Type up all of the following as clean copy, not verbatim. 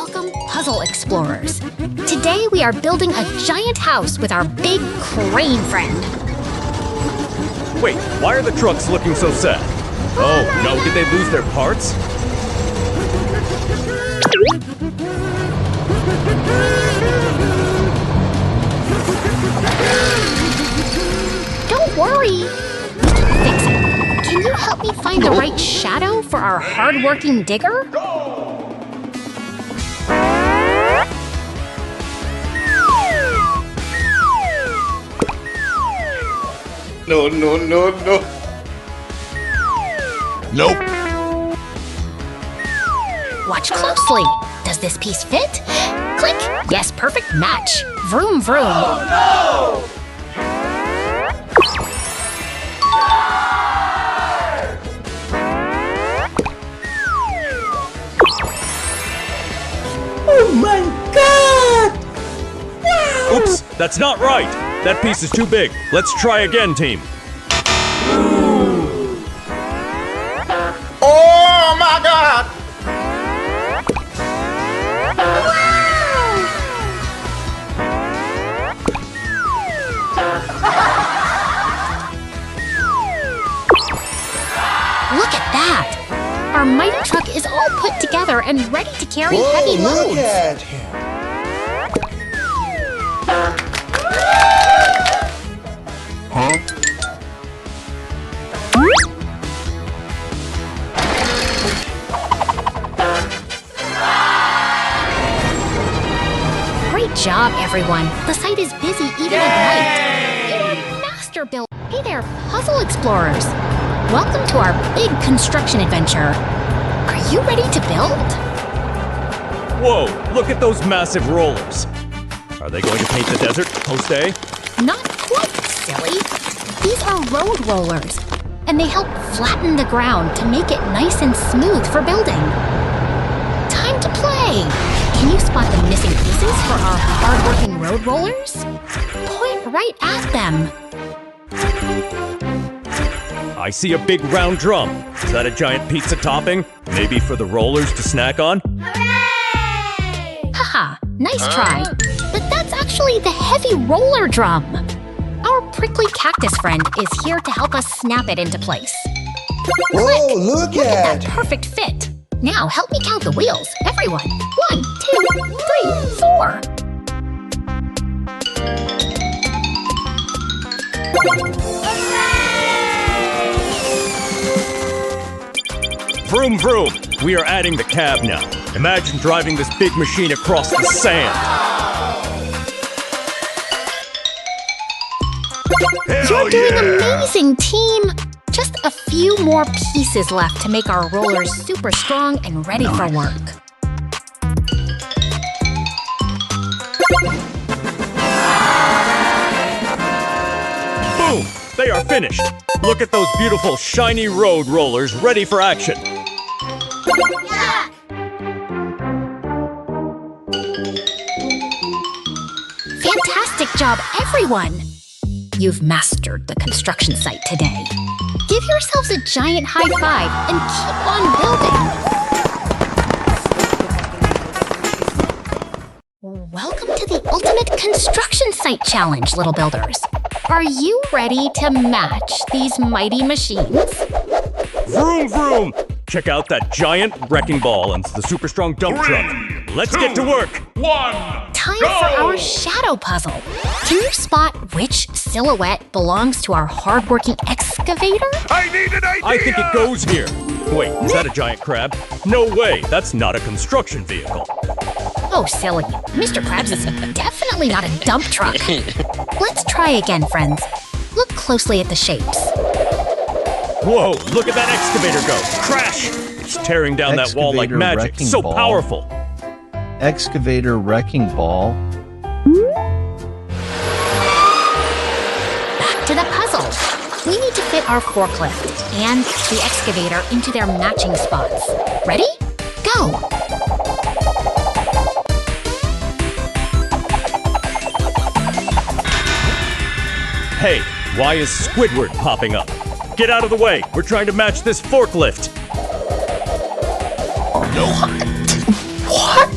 Welcome, puzzle explorers. Today we are building a giant house with our big crane friend. Wait, why are the trucks looking so sad? Oh no, did they lose their parts? Don't worry. We can fix it. Can you help me find the right shadow for our hard-working digger? No. Nope. Watch closely. Does this piece fit? Click. Yes, perfect match. Vroom, vroom. Oh no! Oh my god! Wow! Oops, that's not right. That piece is too big. Let's try again, team. Oh my god! Look at that! Our mighty truck is all put together and ready to carry heavy loads. Look at him! Huh? Great job, everyone. The site is busy even at night. You are master builders. Hey there, puzzle explorers. Welcome to our big construction adventure. Are you ready to build? Whoa, look at those massive rollers. Are they going to paint the desert post-day? Not quite, silly. These are road rollers, and they help flatten the ground to make it nice and smooth for building. Time to play! Can you spot the missing pieces for our hard-working road rollers? Point right at them. I see a big round drum. Is that a giant pizza topping? Maybe for the rollers to snack on? Haha, nice try. But that's actually the heavy roller drum. Our prickly cactus friend is here to help us snap it into place. Whoa, look Look at at that perfect fit. Now help me count the wheels, everyone. 1, 2, 3, 4. Vroom, vroom. We are adding the cab now. Imagine driving this big machine across the sand. You're doing amazing, team! Just a few more pieces left to make our rollers super strong and ready for work. Boom! They are finished. Look at those beautiful shiny road rollers ready for action. Fantastic job, everyone! You've mastered the construction site today. Give yourselves a giant high five and keep on building! Welcome to the Ultimate Construction Site Challenge, little builders. Are you ready to match these mighty machines? Vroom, vroom! Check out that giant wrecking ball and the super strong dump truck. Let's get to work! 1. Time for our shadow puzzle. Can you spot which silhouette belongs to our hardworking excavator? I need an idea! I think it goes here. Wait, is that a giant crab? No way, that's not a construction vehicle. Oh, silly. Mr. Krabs is definitely not a dump truck. Let's try again, friends. Look closely at the shapes. Whoa, look at that excavator go! Crash! It's tearing down that wall like Excavator magic. wrecking So ball. powerful. Excavator wrecking ball. Back to the puzzle. We need to fit our forklift and the excavator into their matching spots. Ready? Go! Hey, why is Squidward popping up? Get out of the way! We're trying to match this forklift! What?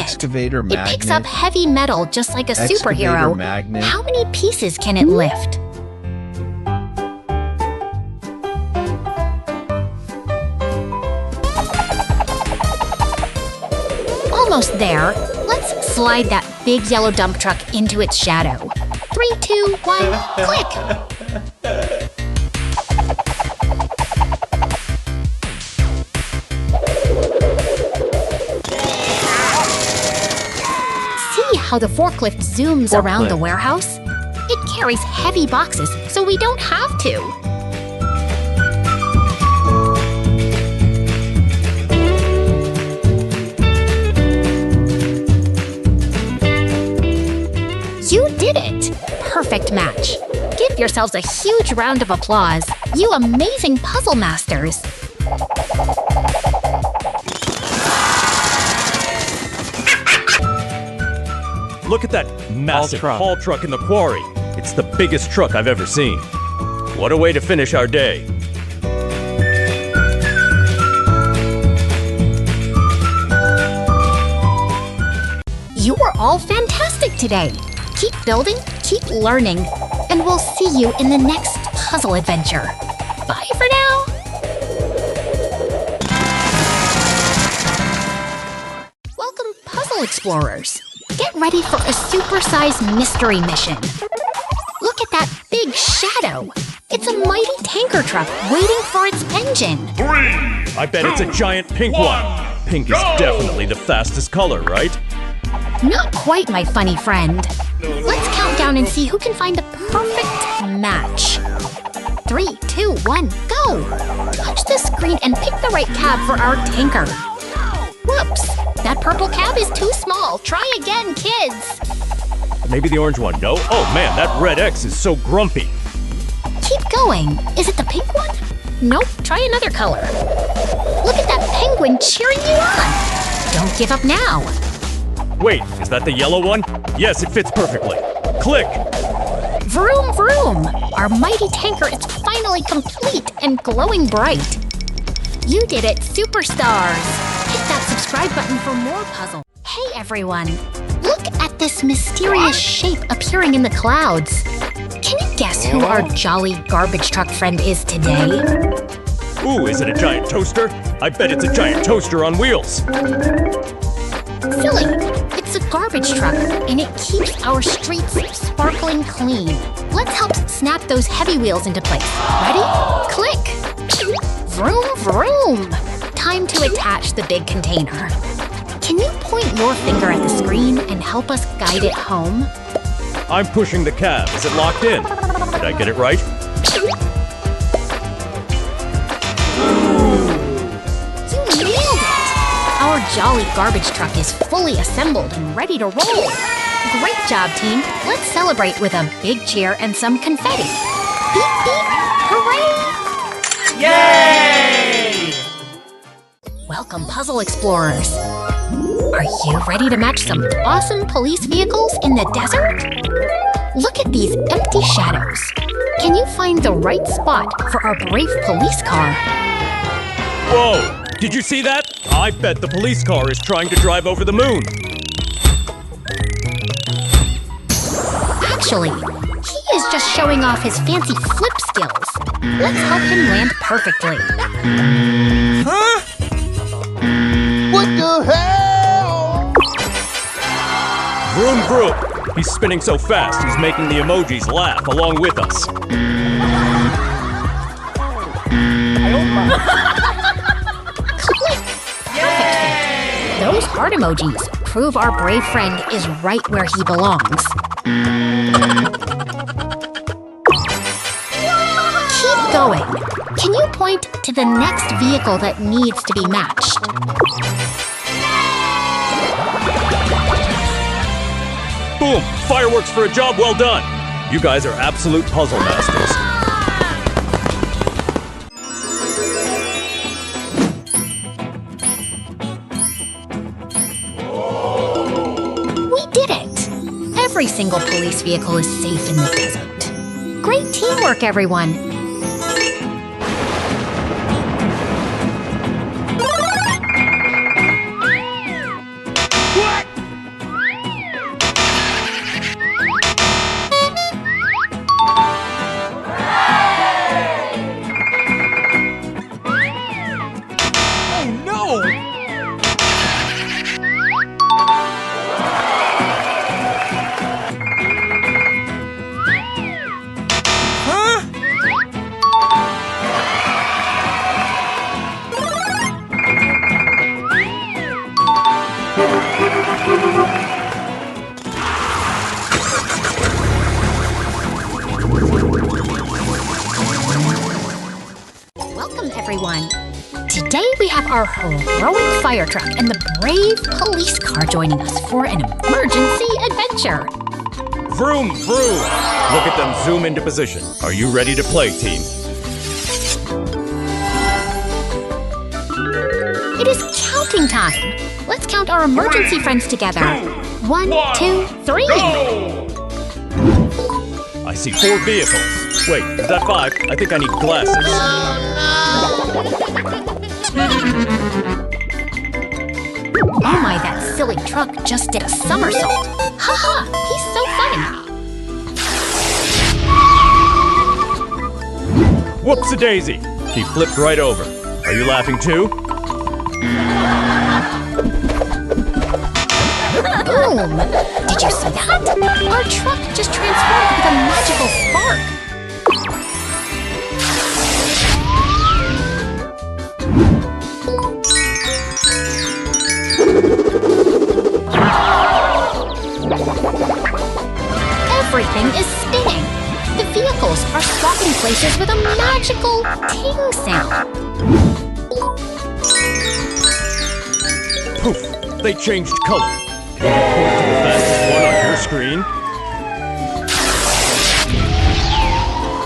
Excavator It picks up magnet. heavy metal just like a Excavator superhero. magnet. How many pieces can it lift? Almost there. Let's slide that big yellow dump truck into its shadow. 3, 2, 1, click! See how the forklift zooms around the warehouse? It carries heavy boxes, so we don't have to. You did it! Perfect match. Give yourselves a huge round of applause, you amazing puzzle masters. Look at that massive haul truck in the quarry. It's the biggest truck I've ever seen. What a way to finish our day. You were all fantastic today. Keep building, keep learning, and we'll see you in the next puzzle adventure. Bye for now. Welcome, puzzle explorers. Get ready for a supersized mystery mission. Look at that big shadow. It's a mighty tanker truck waiting for its engine. 3. I bet it's a giant pink one. Pink is definitely the fastest color, right? Not quite, my funny friend. Let's count down and see who can find the perfect match. 3, 2, 1, go! Touch the screen and pick the right cab for our tanker. Whoops! That purple cab is too small. Try again, kids. Maybe the orange one. No? Oh man, that red X is so grumpy. Keep going. Is it the pink one? Nope. Try another color. Look at that penguin cheering you on. Don't give up now. Wait, is that the yellow one? Yes, it fits perfectly. Click! Vroom, vroom! Our mighty tanker is finally complete and glowing bright. You did it, superstars! Hit that subscribe button for more puzzles. Hey everyone! Look at this mysterious shape appearing in the clouds. Can you guess who our jolly garbage truck friend is today? Ooh, is it a giant toaster? I bet it's a giant toaster on wheels. Silly! It's a garbage truck, and it keeps our streets sparkling clean. Let's help snap those heavy wheels into place. Ready? Click! Vroom, vroom! Time to attach the big container. Can you point your finger at the screen and help us guide it home? I'm pushing the cab. Is it locked in? Did I get it right? You nailed it! Our jolly garbage truck is fully assembled and ready to roll. Great job, team. Let's celebrate with a big cheer and some confetti. Beep, beep! Hooray! Yay! Welcome, puzzle explorers. Are you ready to match some awesome police vehicles in the desert? Look at these empty shadows. Can you find the right spot for our brave police car? Whoa! Did you see that? I bet the police car is trying to drive over the moon. Actually, he is just showing off his fancy flip skills. Let's help him land perfectly. Huh? What the hell? Vroom vroom! He's spinning so fast, he's making the emojis laugh along with us. Click! Perfect fit. Those heart emojis prove our brave friend is right where he belongs. Keep going. Can you point to the next vehicle that needs to be matched? Boom! Fireworks for a job well done! You guys are absolute puzzle masters. We did it! Every single police vehicle is safe in the desert. Great teamwork, everyone! What? Today we have our heroic fire truck and the brave police car joining us for an emergency adventure. Vroom, vroom! Look at them zoom into position. Are you ready to play, team? It is counting time. Let's count our emergency friends together. 1, 2, 3. I see 4 vehicles. Wait, is that 5? I think I need glasses. Oh my, that silly truck just did a somersault. Haha, he's so funny. Whoops-a-daisy! He flipped right over. Are you laughing too? Boom! Did you see that? Our truck just transformed with a magical spark. Everything is spinning. The vehicles are swapping places with a magical ting sound. Poof! They changed color. Point to the fastest one on your screen.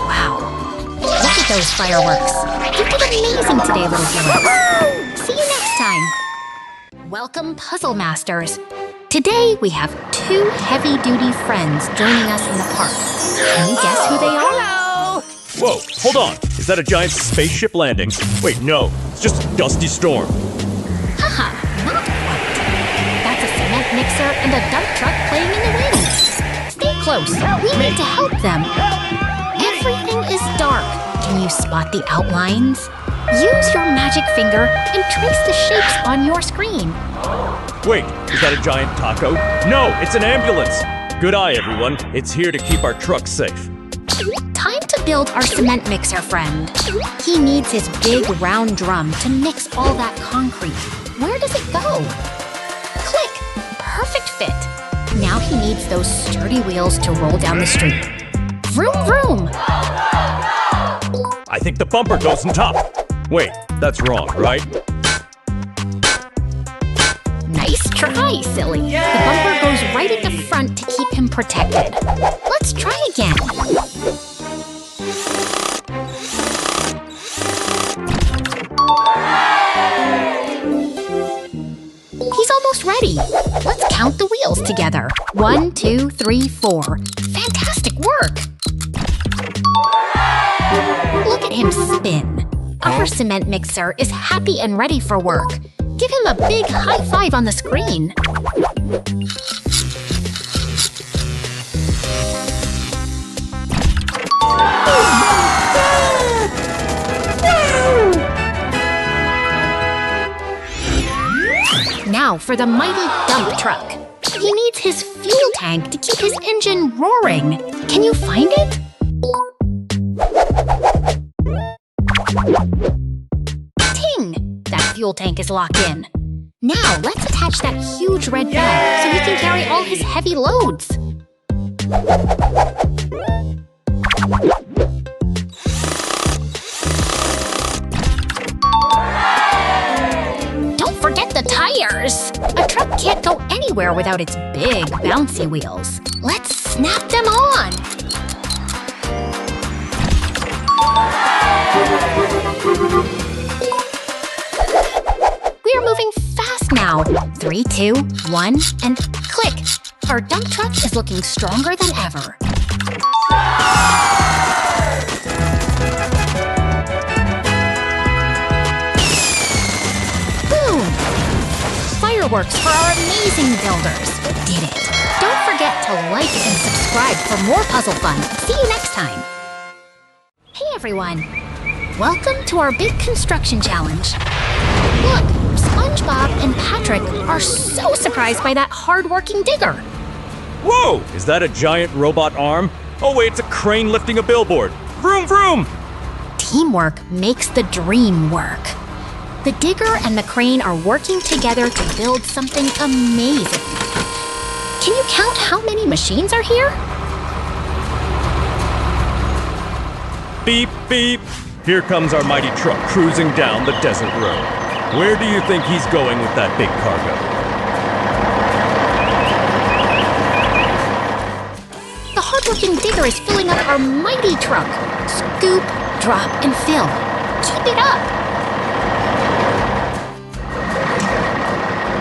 Wow. Look at those fireworks. You did amazing today, little heroes. See you next time. Welcome, Puzzle Masters. Today we have 2 heavy-duty friends joining us in the park. Can you guess who they are? Whoa, hold on. Is that a giant spaceship landing? Wait, no. It's just a dusty storm. Haha, not quite. That's a cement mixer and a dump truck playing in the wind. Stay close. We need to help them. Everything is dark. Can you spot the outlines? Use your magic finger and trace the shapes on your screen. Wait, is that a giant taco? No, it's an ambulance! Good eye, everyone. It's here to keep our truck safe. Time to build our cement mixer friend. He needs his big round drum to mix all that concrete. Where does it go? Click! Perfect fit. Now he needs those sturdy wheels to roll down the street. Vroom vroom! I think the bumper goes on top. Wait, that's wrong, right? Nice try, silly. The bumper goes right in the front to keep him protected. Let's try again. He's almost ready. Let's count the wheels together. 1, 2, 3, 4. Fantastic work! Look at him spin. Our cement mixer is happy and ready for work. Give him a big high five on the screen. Now for the mighty dump truck. He needs his fuel tank to keep his engine roaring. Can you find it? Ting! That fuel tank is locked in. Now let's attach that huge red bag so he can carry all his heavy loads. Don't forget the tires! A truck can't go anywhere without its big, bouncy wheels. Let's snap them on! We are moving fast now. 3, 2, 1, and click! Our dump truck is looking stronger than ever. Boom! Fireworks for our amazing builders. Did it. Don't forget to like and subscribe for more puzzle fun. See you next time. Hey everyone. Welcome to our big construction challenge. Look, SpongeBob and Patrick are so surprised by that hard-working digger. Whoa! Is that a giant robot arm? Oh wait, it's a crane lifting a billboard. Vroom vroom! Teamwork makes the dream work. The digger and the crane are working together to build something amazing. Can you count how many machines are here? Beep, beep. Here comes our mighty truck cruising down the desert road. Where do you think he's going with that big cargo? The hardworking digger is filling up our mighty truck. Scoop, drop, and fill. Keep it up.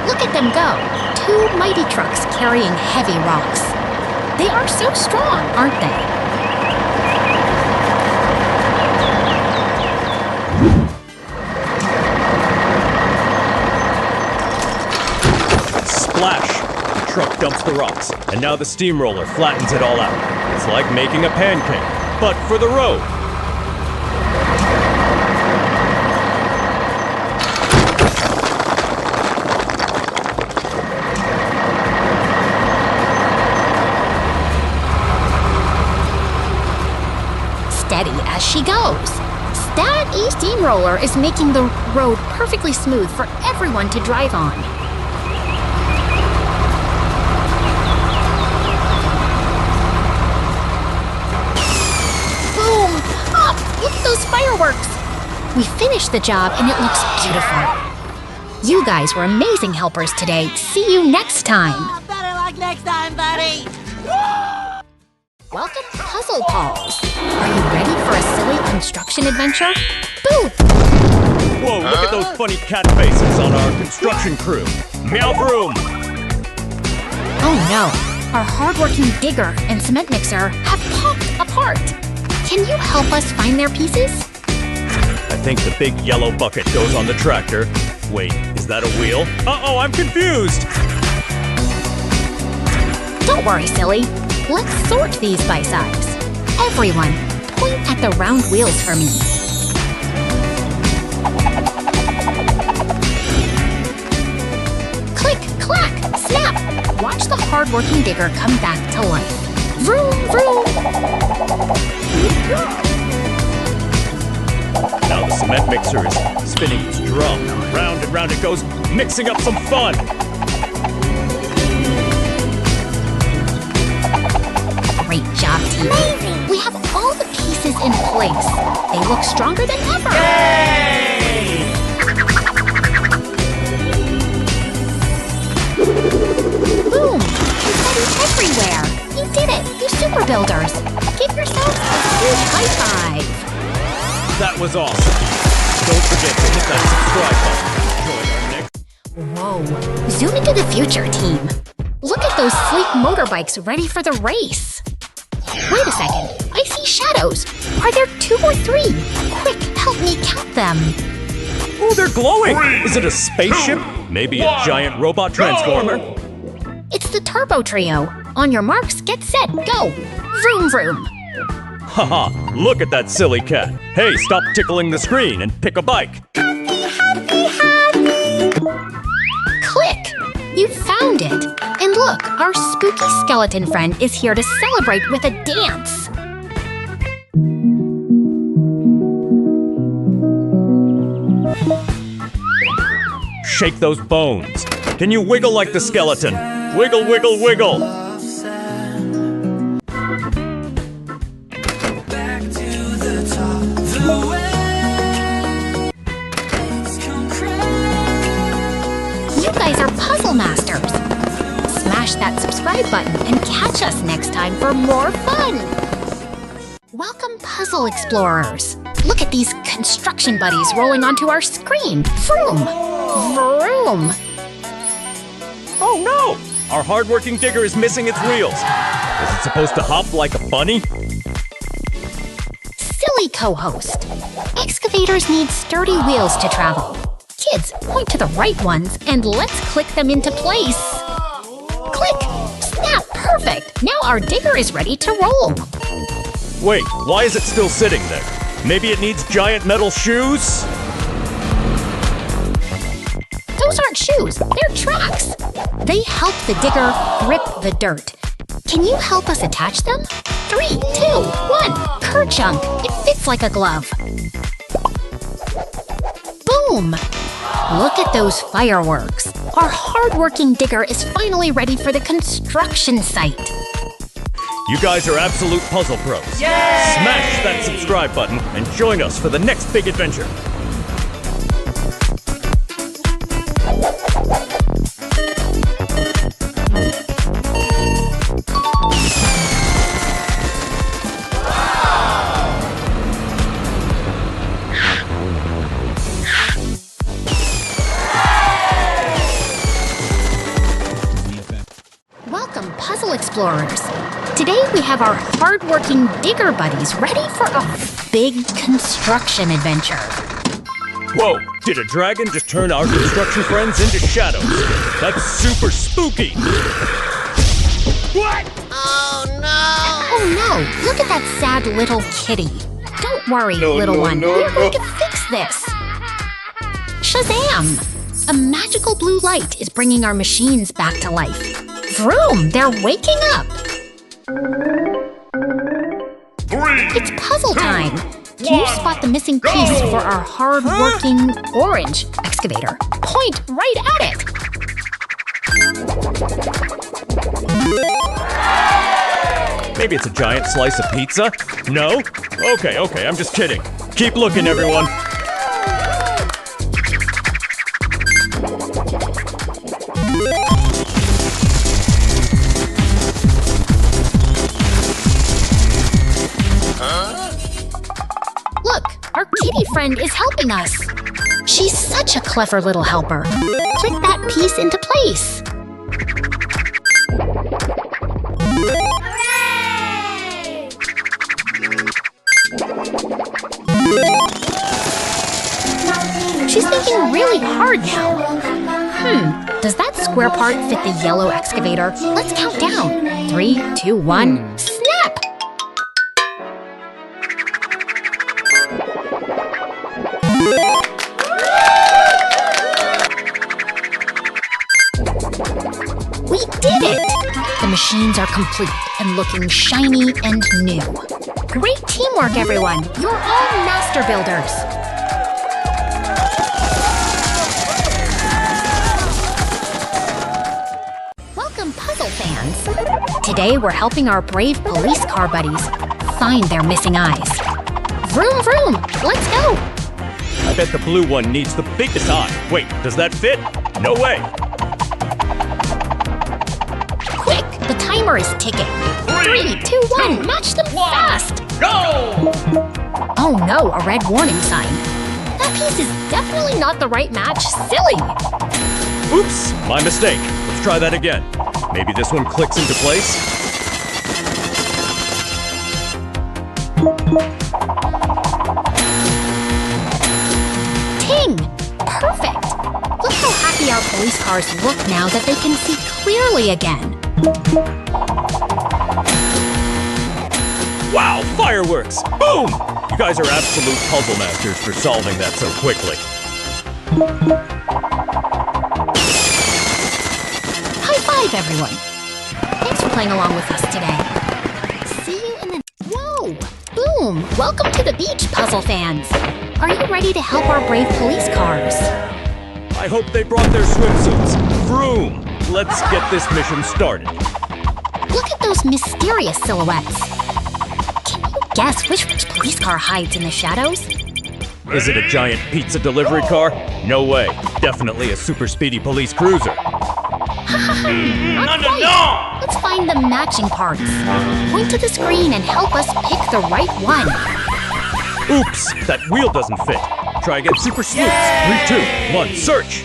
Look at them go. 2 mighty trucks carrying heavy rocks. They are so strong, aren't they? Splash! The truck dumps the rocks, and now the steamroller flattens it all out. It's like making a pancake, but for the road. Steady as she goes. That steamroller is making the road perfectly smooth for everyone to drive on. Boom! Up! Look at those fireworks! We finished the job and it looks beautiful. You guys were amazing helpers today. See you next time. Better luck next time, buddy. Welcome to Puzzle Balls. Are you ready for a silly construction adventure? Boo! Whoa, look at those funny cat faces on our construction crew. Meow vroom! Oh no, our hardworking digger and cement mixer have popped apart. Can you help us find their pieces? I think the big yellow bucket goes on the tractor. Wait, is that a wheel? Uh-oh, I'm confused! Don't worry, silly. Let's sort these by size. Everyone, point at the round wheels for me. Click, clack, snap! Watch the hardworking digger come back to life. Vroom, vroom! Now the cement mixer is spinning its drum. Round and round it goes, mixing up some fun. Great job, team. Amazing! We have all the pieces in place. They look stronger than ever. Yay! Boom! Confetti everywhere. You did it, you super builders. Give yourselves a huge high five. That was awesome. Don't forget to hit that subscribe button. Join our next... Whoa, zoom into the future, team. Look at those sleek motorbikes ready for the race. Wait a second, I see shadows. Are there 2 or 3? Quick, help me count them. Oh, they're glowing! Is it a spaceship? Maybe a giant robot transformer? It's the Turbo Trio. On your marks, get set, go. Vroom, vroom. Haha, look at that silly cat. Hey, stop tickling the screen and pick a bike. Click! You found it. And look, our spooky skeleton friend is here to celebrate with a dance. Shake those bones. Can you wiggle like the skeleton? Wiggle, wiggle, wiggle. You guys are puzzle masters. Smash that subscribe button and catch us next time for more fun. Welcome, puzzle explorers. Look at these construction buddies rolling onto our screen. Vroom! Vroom! Oh no! Our hardworking digger is missing its wheels. Is it supposed to hop like a bunny? Silly co-host. Excavators need sturdy wheels to travel. Kids, point to the right ones and let's click them into place. Click! Snap! Perfect! Now our digger is ready to roll. Wait, why is it still sitting there? Maybe it needs giant metal shoes? Those aren't shoes, they're tracks. They help the digger grip the dirt. Can you help us attach them? 3, 2, 1, kerchunk! It fits like a glove. Boom! Look at those fireworks. Our hardworking digger is finally ready for the construction site. You guys are absolute puzzle pros. Yay! Smash that subscribe button and join us for the next big adventure. explorers. Today we have our hard-working digger buddies ready for a big construction adventure. Whoa, did a dragon just turn our construction friends into shadows? That's super spooky! What? Oh no! Oh no, look at that sad little kitty. Don't worry, little one. We're going to fix this. Shazam! A magical blue light is bringing our machines back to life. Vroom! They're waking up! It's puzzle time! Can you spot the missing piece for our hard-working orange excavator? Point right at it! Maybe it's a giant slice of pizza? No? Okay, I'm just kidding. Keep looking, everyone. Look, our kitty friend is helping us. She's such a clever little helper. Click that piece into place. She's thinking really hard now. Does that square part fit the yellow excavator? Let's count down. 3, 2, 1, snap! We did it! The machines are complete and looking shiny and new. Great teamwork, everyone! You're all master builders! Welcome, puzzle fans! Today we're helping our brave police car buddies find their missing eyes. Vroom vroom! Let's go! I bet the blue one needs the biggest eye. Wait, does that fit? No way! Quick! The timer is ticking. 3, 2, 1! Match them fast! Go! Oh no, a red warning sign. That piece is definitely not the right match. Silly! Oops, my mistake. Let's try that again. Maybe this one clicks into place? Ting! Perfect! Look how happy our police cars look now that they can see clearly again. Wow, fireworks! Boom! You guys are absolute puzzle masters for solving that so quickly. High five, everyone! Thanks for playing along with us today. See you in the... Whoa! Boom! Welcome to the beach, puzzle fans! Are you ready to help our brave police cars? I hope they brought their swimsuits. Vroom! Let's get this mission started. Look at those mysterious silhouettes. Can you guess which police car hides in the shadows? Is it a giant pizza delivery car? No way. Definitely a super speedy police cruiser. Not quite. Let's find the matching parts. Point to the screen and help us pick the right one. Oops, that wheel doesn't fit. Try again, super sleuths. 3, 2, 1, search.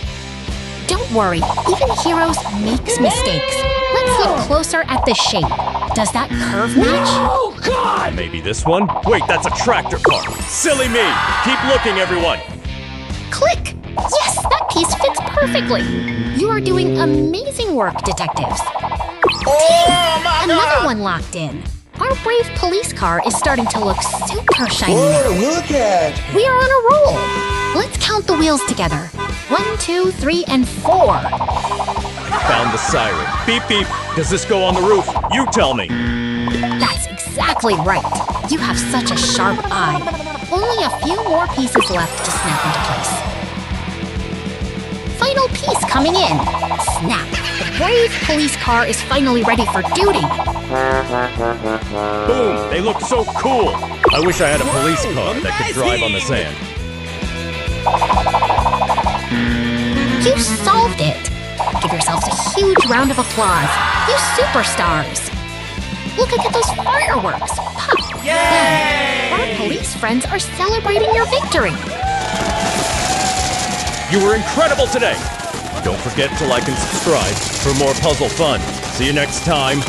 Don't worry, even heroes makes mistakes. Let's look closer at the shape. Does that curve match? Oh, God! Maybe this one? Wait, that's a tractor car. Silly me. Keep looking, everyone. Click! Yes, that piece fits perfectly. You are doing amazing work, detectives. Another one locked in. Our brave police car is starting to look super shiny now. Look at! We are on a roll. Let's count the wheels together. 1, 2, 3, and 4. Found the siren. Beep, beep. Does this go on the roof? You tell me. That's exactly right. You have such a sharp eye. Only a few more pieces left to snap into place. Final piece coming in. Snap. The brave police car is finally ready for duty. Boom! They look so cool! I wish I had a police car that could drive on the sand. You solved it! Give yourselves a huge round of applause. You superstars! Look at those fireworks! Pop! Bang! Our police friends are celebrating your victory! You were incredible today! Don't forget to like and subscribe for more puzzle fun. See you next time.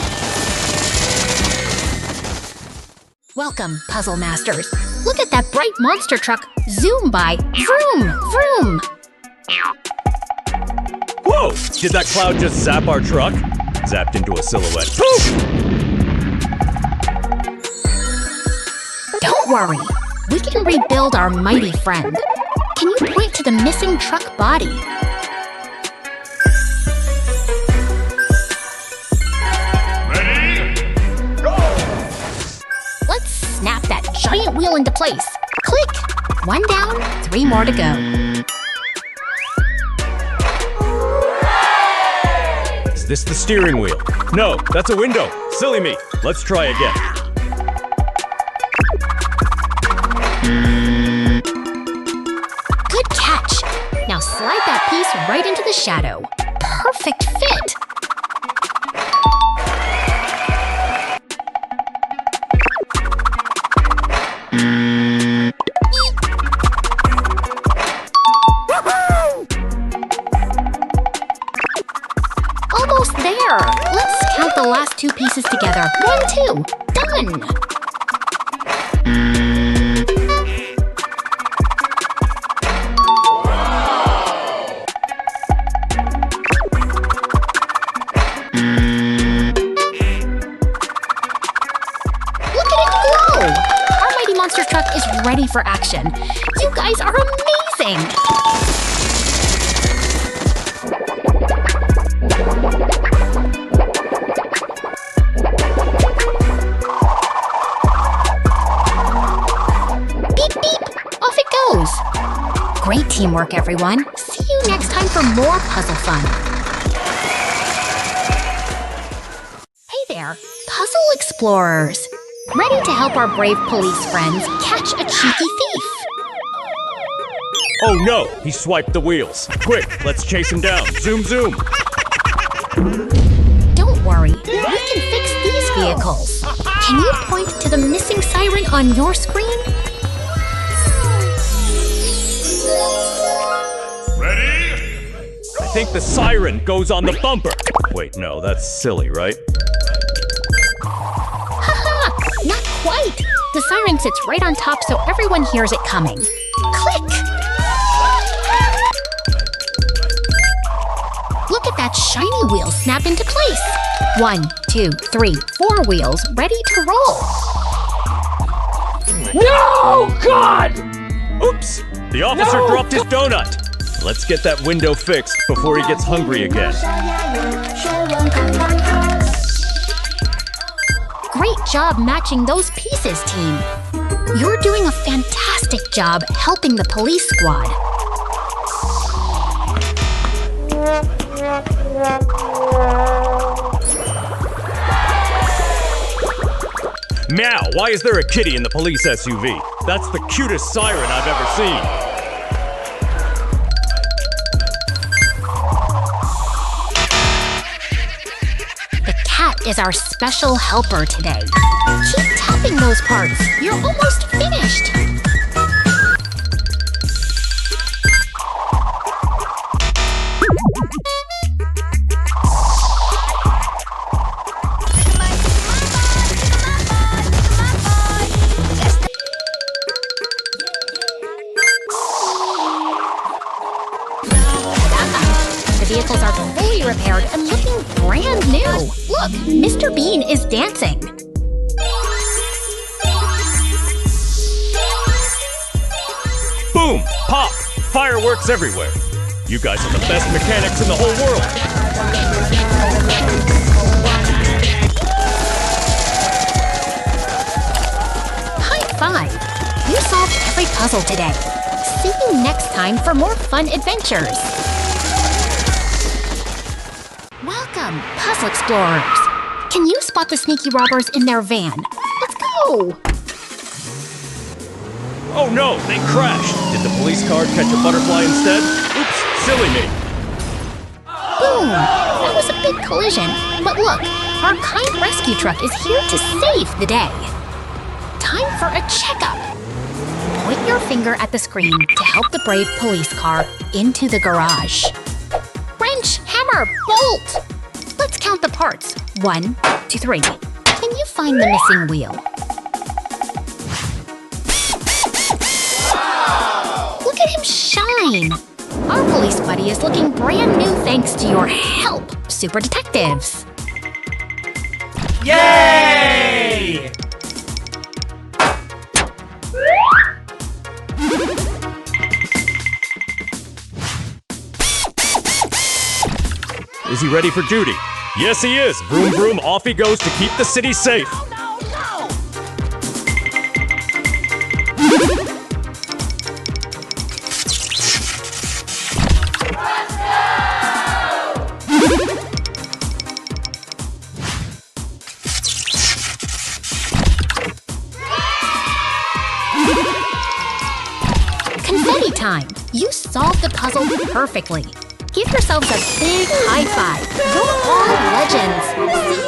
Welcome, puzzle masters. Look at that bright monster truck zoom by. Vroom, vroom. Whoa! Did that cloud just zap our truck? Zapped into a silhouette. Poof! Don't worry. We can rebuild our mighty friend. Can you point to the missing truck body? Let's snap that giant wheel into place. Click! 1 down, 3 more to go. Is this the steering wheel? No, that's a window. Silly me. Let's try again. Good catch. Now slide that piece right into the shadow. Perfect fit. Almost there. Let's count the last 2 pieces together. 1, 2. Done. Look at it glow! Our mighty monster truck is ready for action. You guys are amazing! Beep, beep! Off it goes! Great teamwork, everyone. See you next time for more puzzle fun. Hey there, puzzle explorers. Ready to help our brave police friends catch a cheeky thief. Oh no! He swiped the wheels. Quick, let's chase him down. Zoom, zoom. Don't worry, we can fix these vehicles. Can you point to the missing siren on your screen? I think the siren goes on the bumper. Wait, no, that's silly, right? Haha! Not quite! The siren sits right on top so everyone hears it coming. Click! Look at that shiny wheel snap into place. 1, 2, 3, 4 wheels ready to roll. No! God! Oops! The officer dropped his donut. Let's get that window fixed before he gets hungry again. Great job matching those pieces, team. You're doing a fantastic job helping the police squad. Meow, why is there a kitty in the police SUV? That's the cutest siren I've ever seen. The cat is our special helper today. Keep tapping those parts. You're almost finished. The vehicles are fully repaired and looking brand new. Look, Mr. Bean is dancing. Boom! Pop! Fireworks everywhere. You guys are the best mechanics in the whole world. High five! You solved every puzzle today. See you next time for more fun adventures. Welcome, puzzle explorers. Can you spot the sneaky robbers in their van? Let's go! Oh no, they crashed. Did the police car catch a butterfly instead? Oops, silly me. Boom! That was a big collision. But look, our kind rescue truck is here to save the day. Time for a checkup. Point your finger at the screen to help the brave police car into the garage. Wrench, hammer, bolt! Let's count the parts. 1, 2, 3. Can you find the missing wheel? fine. Our police buddy is looking brand new thanks to your help, super detectives. Yay! Is he ready for duty? Yes, he is. Vroom, vroom, off he goes to keep the city safe. No, no! Confetti time! You solved the puzzle perfectly. Give yourselves a big high five. You're all legends. See you